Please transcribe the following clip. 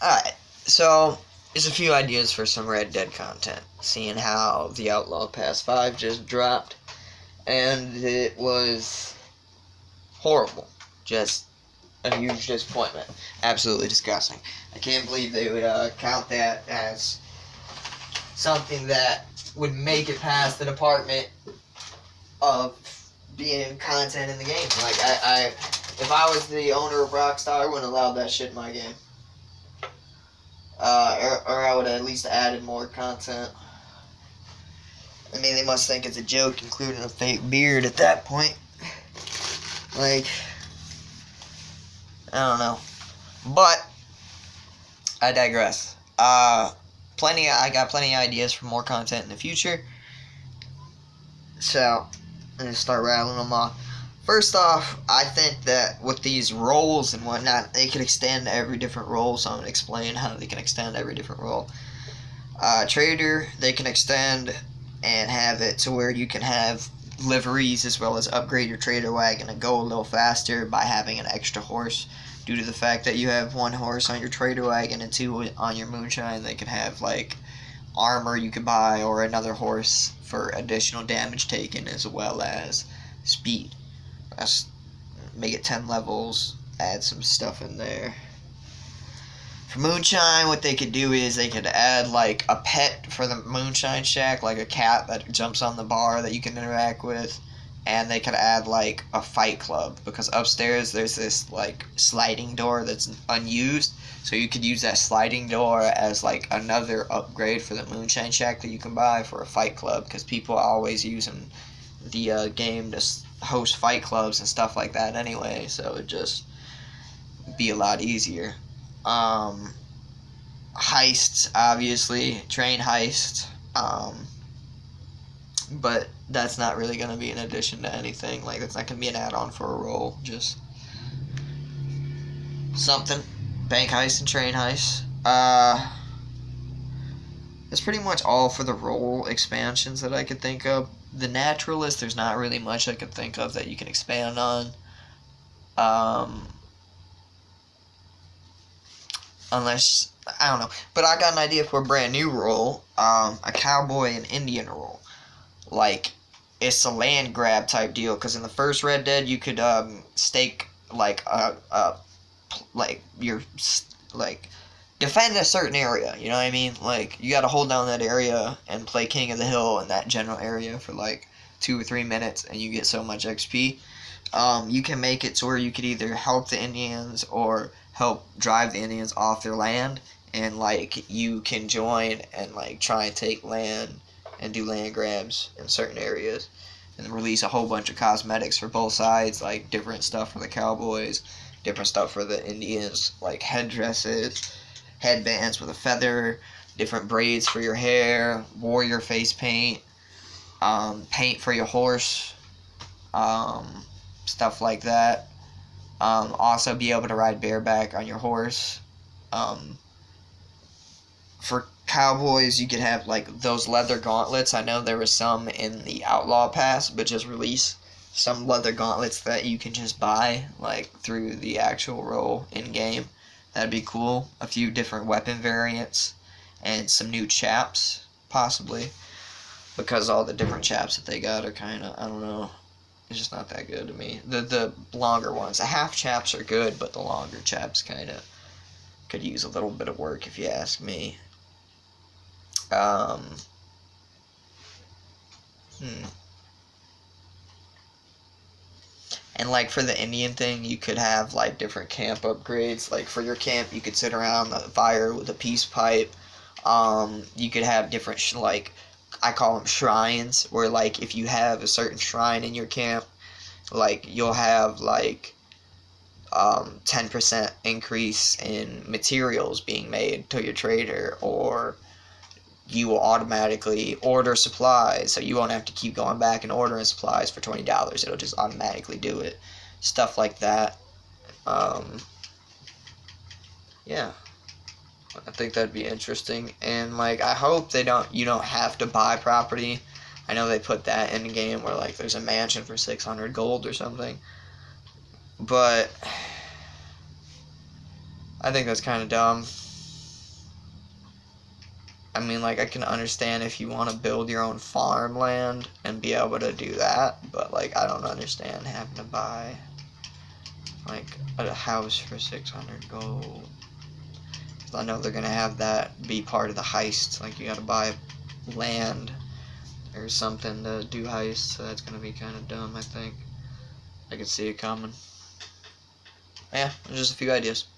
Alright, so there's a few ideas for some Red Dead content. Seeing how the Outlaw Pass 5 just dropped, and it was horrible. Just a huge disappointment. Absolutely disgusting. I can't believe they would count that as something that would make it past the department of being content in the game. Like, if I was the owner of Rockstar, I wouldn't allow that shit in my game. Or I would have at least added more content. I mean, they must think it's a joke, including a fake beard at that point. Like, I don't know. But, I digress. I got plenty of ideas for more content in the future. So, I'm gonna start rattling them off. First off, I think that with these roles and whatnot, they could extend every different role, so I'm going to explain how they can extend every different role. Trader, they can extend and have it to where you can have liveries as well as upgrade your trader wagon and go a little faster by having an extra horse. Due to the fact that you have one horse on your trader wagon and two on your moonshine, they can have like armor you could buy or another horse for additional damage taken as well as speed. Make it 10 levels, add some stuff in there. For Moonshine, what they could do is they could add like a pet for the Moonshine Shack, like a cat that jumps on the bar that you can interact with, and they could add like a fight club, because upstairs there's this like sliding door that's unused, so you could use that sliding door as like another upgrade for the Moonshine Shack that you can buy for a fight club, because people are always using the game to host fight clubs and stuff like that anyway, so it'd just be a lot easier. Heists, obviously, train heist, but that's not really going to be an addition to anything. Like, that's not going to be an add-on for a role, just something. Bank heist and train heist. That's pretty much all for the role expansions that I could think of. The Naturalist, there's not really much I could think of that you can expand on. Unless, I don't know. But I got an idea for a brand new role. A cowboy and Indian role. Like, it's a land grab type deal. Because in the first Red Dead, you could stake, like, defend a certain area, you know what I mean? Like, you gotta hold down that area and play King of the Hill in that general area for like 2 or 3 minutes, and you get so much XP. You can make it to where you could either help the Indians or help drive the Indians off their land, and like you can join and like try and take land and do land grabs in certain areas, and release a whole bunch of cosmetics for both sides, like different stuff for the cowboys, different stuff for the Indians, like headdresses, headbands with a feather, different braids for your hair, warrior face paint, paint for your horse, stuff like that. Also be able to ride bareback on your horse. For cowboys, you could have like those leather gauntlets. I know there was some in the Outlaw Pass, but just release some leather gauntlets that you can just buy like through the actual role in game. That'd be cool. A few different weapon variants and some new chaps, possibly, because all the different chaps that they got are kind of, I don't know, it's just not that good to me. The longer ones, the half chaps are good, but the longer chaps kind of could use a little bit of work, if you ask me. And like for the Indian thing, you could have like different camp upgrades. Like for your camp, you could sit around the fire with a peace pipe. You could have different like, I call them shrines, where like if you have a certain shrine in your camp, like you'll have like 10% increase in materials being made to your trader, or you will automatically order supplies, so you won't have to keep going back and ordering supplies for $20. It'll just automatically do it. Stuff like that. Yeah. I think that'd be interesting. And like, I hope you don't have to buy property. I know they put that in the game where like there's a mansion for 600 gold or something. But I think that's kind of dumb. I mean, like, I can understand if you want to build your own farmland and be able to do that, but, like, I don't understand having to buy, like, a house for 600 gold. 'Cause I know they're going to have that be part of the heist. Like, you got to buy land or something to do heists, so that's going to be kind of dumb, I think. I could see it coming. Yeah, just a few ideas.